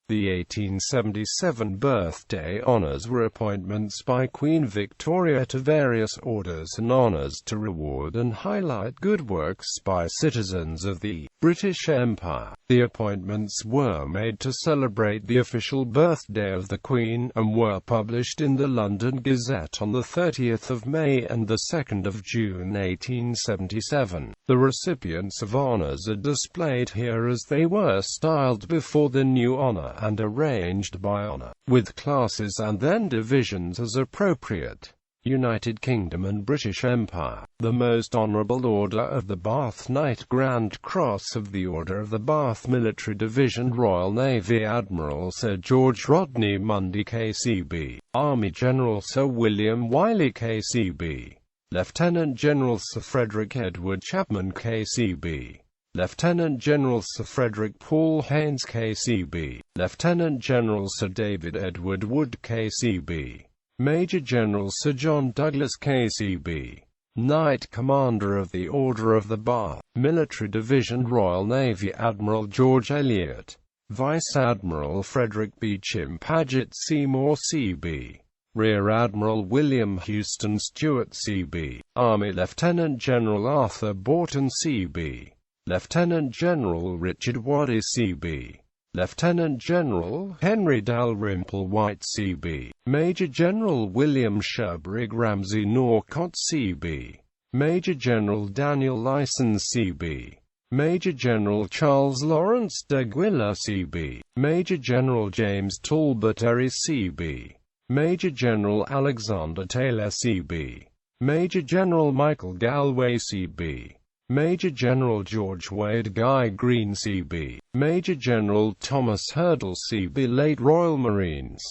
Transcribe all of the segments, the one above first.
The 1877 birthday honours were appointments by Queen Victoria to various orders and honours to reward and highlight good works by citizens of the British Empire. The appointments were made to celebrate the official birthday of the Queen, and were published in the London Gazette on the 30th of May and the 2nd of June 1877. The recipients of honours are displayed here as they were styled before the new honour, and arranged by honour, with classes and then divisions as appropriate. United Kingdom and British Empire. The Most Honourable Order of the Bath Knight, Grand Cross of the Order of the Bath, Military Division, Royal Navy, Admiral Sir George Rodney Mundy KCB, Army General Sir William Wiley KCB, Lieutenant General Sir Frederick Edward Chapman KCB, Lieutenant General Sir Frederick Paul Haynes KCB, Lieutenant General Sir David Edward Wood KCB, Major General Sir John Douglas KCB, Knight Commander of the Order of the Bath, Military Division, Royal Navy, Admiral George Elliot, Vice Admiral Frederick Beecham Paget Seymour CB, Rear Admiral William Houston Stewart CB, Army Lieutenant General Arthur Borton CB, Lieutenant General Richard Waddy CB, Lieutenant General Henry Dalrymple White CB, Major General William Sherbrigg Ramsay Norcott CB, Major General Daniel Lyson CB, Major General Charles Lawrence d'Aguilar CB, Major General James Talbot Terry CB, Major General Alexander Taylor CB, Major General Michael Galway CB, Major General George Wade Guy Green CB, Major General Thomas Hurdle CB, late Royal Marines.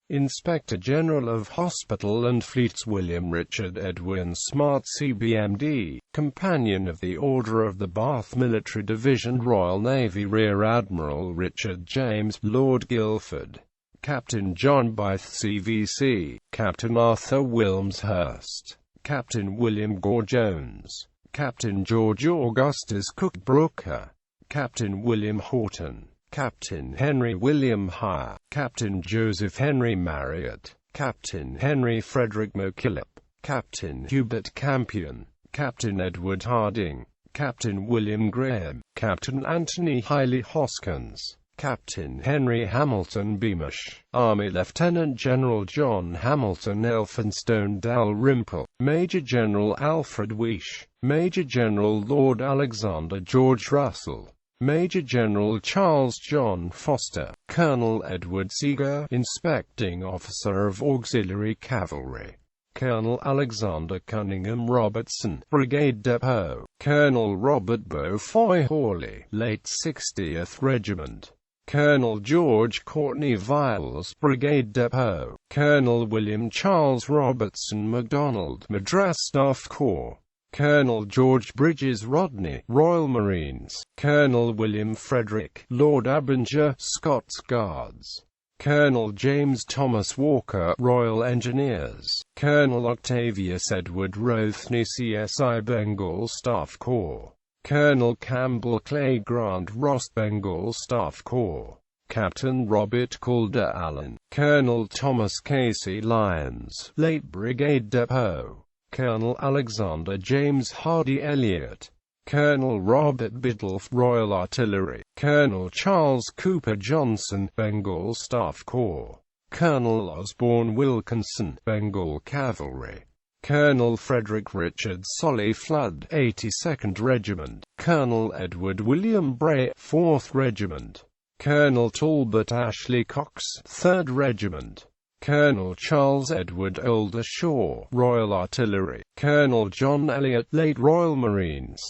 Inspector General of Hospital and Fleets William Richard Edwin Smart CBMD, Companion of the Order of the Bath, Military Division, Royal Navy, Rear Admiral Richard James Lord Guilford, Captain John Byth CVC, Captain Arthur Wilmshurst, Captain William Gore Jones, Captain George Augustus Cook Brooker, Captain William Horton, Captain Henry William Hire, Captain Joseph Henry Marriott, Captain Henry Frederick McKillop, Captain Hubert Campion, Captain Edward Harding, Captain William Graham, Captain Anthony Hiley Hoskins, Captain Henry Hamilton Beamish, Army Lieutenant General John Hamilton Elphinstone Dalrymple, Major General Alfred Weish, Major General Lord Alexander George Russell, Major General Charles John Foster, Colonel Edward Seeger, Inspecting Officer of Auxiliary Cavalry, Colonel Alexander Cunningham Robertson, Brigade Depot, Colonel Robert Beaufoy Hawley, late 60th Regiment, Colonel George Courtney Viles, Brigade Depot, Colonel William Charles Robertson MacDonald, Madras Staff Corps, Colonel George Bridges Rodney, Royal Marines, Colonel William Frederick, Lord Abinger, Scots Guards, Colonel James Thomas Walker, Royal Engineers, Colonel Octavius Edward Rothney CSI Bengal Staff Corps, Colonel Campbell Clay Grant Ross Bengal Staff Corps, Captain Robert Calder Allen, Colonel Thomas Casey Lyons, late Brigade Depot, Colonel Alexander James Hardy Elliott, Colonel Robert Biddulph, Royal Artillery, Colonel Charles Cooper Johnson, Bengal Staff Corps, Colonel Osborne Wilkinson, Bengal Cavalry, Colonel Frederick Richard Solly Flood, 82nd Regiment, Colonel Edward William Bray, 4th Regiment, Colonel Talbot Ashley Cox, 3rd Regiment, Colonel Charles Edward Oldershaw, Royal Artillery, Colonel John Elliott, late Royal Marines,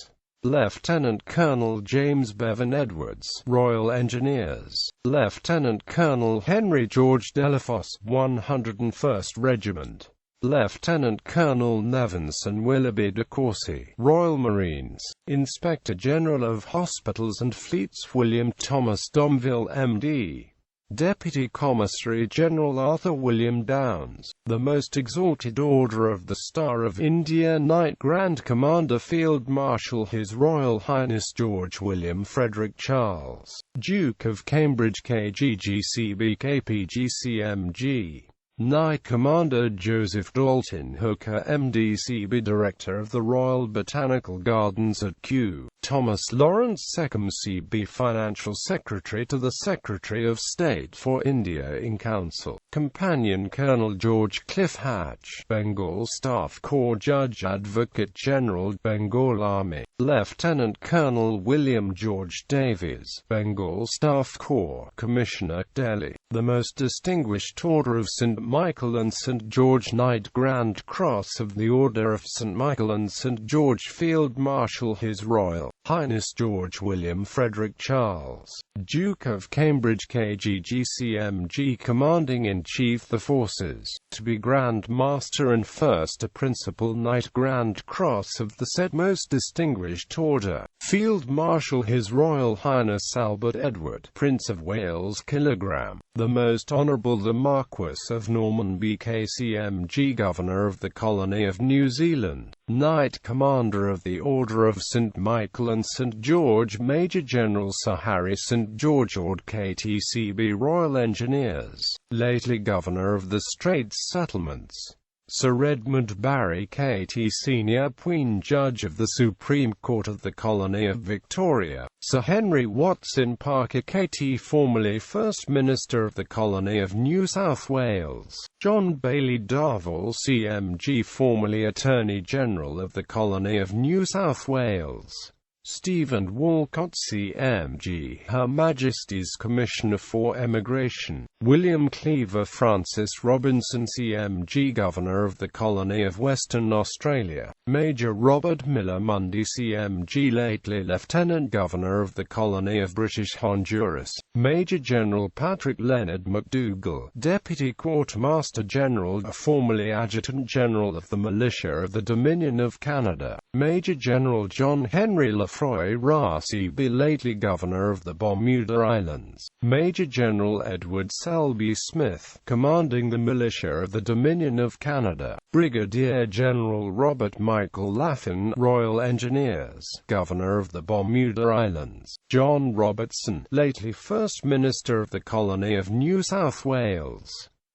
Lieutenant Colonel James Bevan Edwards, Royal Engineers, Lieutenant Colonel Henry George Delafosse, 101st Regiment, Lieutenant Colonel Nevinson Willoughby de Courcy, Royal Marines, Inspector General of Hospitals and Fleets William Thomas Domville MD, Deputy Commissary General Arthur William Downes, the Most Exalted Order of the Star of India Knight Grand Commander Field Marshal His Royal Highness George William Frederick Charles, Duke of Cambridge KGGCB KPGCMG. Knight Commander Joseph Dalton Hooker MDCB Director of the Royal Botanical Gardens at Kew, Thomas Lawrence Seckham CB Financial Secretary to the Secretary of State for India in Council, Companion Colonel George Cliff Hatch, Bengal Staff Corps Judge Advocate General, Bengal Army, Lieutenant Colonel William George Davies, Bengal Staff Corps Commissioner, Delhi, the Most Distinguished Order of St. Michael and St. George Knight Grand Cross of the Order of St. Michael and St. George Field Marshal His Royal Highness George William Frederick Charles, Duke of Cambridge KGGCMG Commanding-in-Chief the Forces, to be Grand Master and First a Principal Knight Grand Cross of the said Most Distinguished Order, Field Marshal His Royal Highness Albert Edward, Prince of Wales Kilogram, the Most Honourable the Marquess of Norman BKCMG Governor of the Colony of New Zealand, Knight Commander of the Order of St. Michael and St. George Major General Sir Harry St. George Ord KTCB Royal Engineers, lately Governor of the Straits Settlements, Sir Edmund Barry KT Senior Queen Judge of the Supreme Court of the Colony of Victoria, Sir Henry Watson Parker KT formerly First Minister of the Colony of New South Wales, John Bailey Darvall CMG formerly Attorney General of the Colony of New South Wales, Stephen Walcott CMG Her Majesty's Commissioner for Emigration, William Cleaver Francis Robinson CMG Governor of the Colony of Western Australia, Major Robert Miller Mundy CMG lately Lieutenant Governor of the Colony of British Honduras, Major General Patrick Leonard McDougall, Deputy Quartermaster General formerly Adjutant General of the Militia of the Dominion of Canada, Major General John Henry Lefroy Rassi lately Governor of the Bermuda Islands, Major General Edward Selby Smith, commanding the militia of the Dominion of Canada, Brigadier General Robert Michael Laffin, Royal Engineers, Governor of the Bermuda Islands, John Robertson, lately First Minister of the Colony of New South Wales,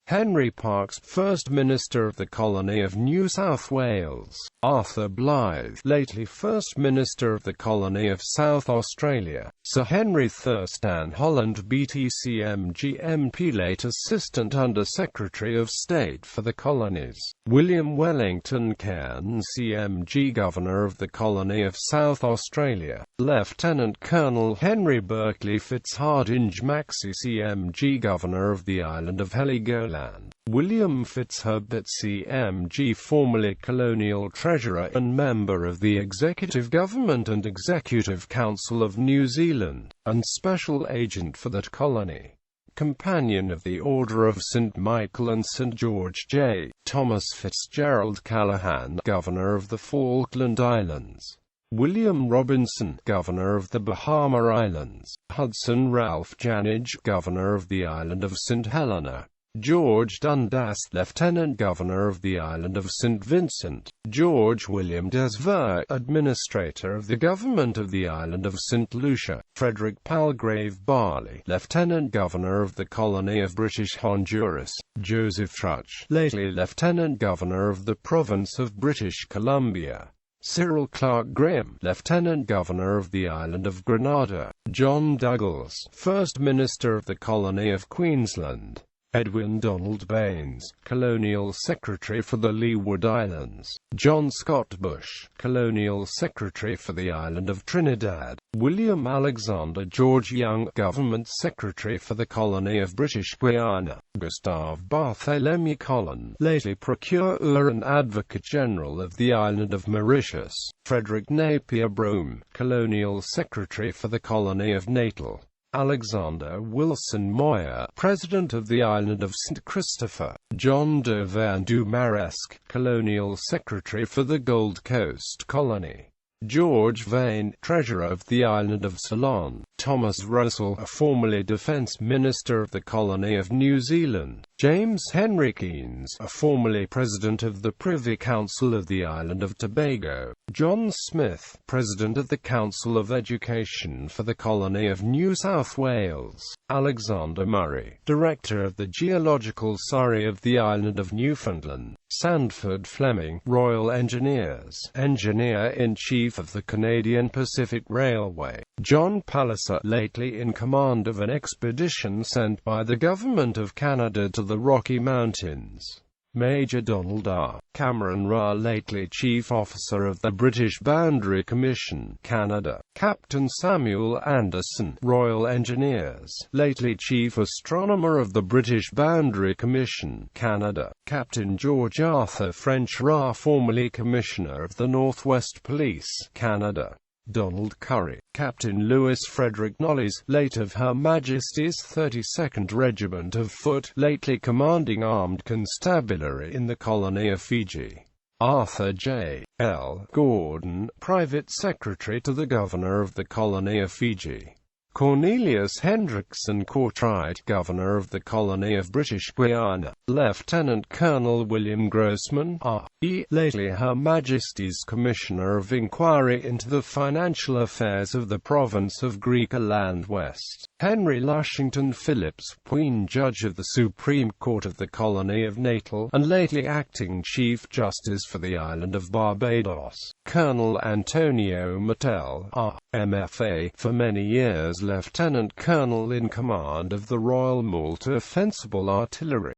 Henry Parkes, First Minister of the Colony of New South Wales, Arthur Blythe, lately First Minister of the Colony of South Australia, Sir Henry Thurston Holland BTCMG MP late Assistant Under Secretary of State for the Colonies, William Wellington Cairns CMG Governor of the Colony of South Australia, Lieutenant Colonel Henry Berkeley Fitzhardinge Maxey CMG Governor of the Island of Heligoland, William Fitzherbert CMG formerly Colonial Treasurer and member of the Executive Government and Executive Council of New Zealand, and Special Agent for that colony. Companion of the Order of St. Michael and St. George J. Thomas Fitzgerald Callaghan, Governor of the Falkland Islands. William Robinson, Governor of the Bahama Islands. Hudson Ralph Janage, Governor of the Island of St. Helena. George Dundas, Lieutenant Governor of the Island of St. Vincent. George William Desver, Administrator of the Government of the Island of St. Lucia. Frederick Palgrave Barley, Lieutenant Governor of the Colony of British Honduras. Joseph Trutch, lately Lieutenant Governor of the Province of British Columbia. Cyril Clark Grimm, Lieutenant Governor of the Island of Grenada. John Douglas, First Minister of the Colony of Queensland. Edwin Donald Baines, Colonial Secretary for the Leeward Islands. John Scott Bush, Colonial Secretary for the Island of Trinidad. William Alexander George Young, Government Secretary for the Colony of British Guiana. Gustave Barthélemy Collin, lately Procureur and Advocate General of the Island of Mauritius. Frederick Napier Brome, Colonial Secretary for the Colony of Natal. Alexander Wilson Moyer, President of the Island of St. Christopher. John de Van du Maresque, Colonial Secretary for the Gold Coast Colony. George Vane, Treasurer of the island of Ceylon; Thomas Russell, a formerly Defence Minister of the colony of New Zealand; James Henry Keynes, a formerly President of the Privy Council of the island of Tobago; John Smith, President of the Council of Education for the colony of New South Wales; Alexander Murray, Director of the Geological Survey of the island of Newfoundland; Sandford Fleming, Royal Engineers, Engineer-in-Chief of the Canadian Pacific Railway; John Palliser, lately in command of an expedition sent by the Government of Canada to the Rocky Mountains; Major Donald R. Cameron Ra, lately Chief Officer of the British Boundary Commission, Canada; Captain Samuel Anderson, Royal Engineers, lately Chief Astronomer of the British Boundary Commission, Canada; Captain George Arthur French Ra, formerly Commissioner of the Northwest Police, Canada; Donald Curry, Captain Louis Frederick Knollys, late of Her Majesty's 32nd Regiment of Foot, lately commanding Armed Constabulary in the colony of Fiji; Arthur J. L. Gordon, Private Secretary to the Governor of the colony of Fiji; Cornelius Hendrickson Cartwright, Governor of the colony of British Guiana; Lieutenant Colonel William Grossman, R.E., lately Her Majesty's Commissioner of Inquiry into the Financial Affairs of the Province of Griqualand West; Henry Lushington Phillips, Queen Judge of the Supreme Court of the colony of Natal, and lately Acting Chief Justice for the island of Barbados; Colonel Antonio Mattel, R.M.F.A., for many years Lieutenant Colonel in command of the Royal Malta Fencible Artillery.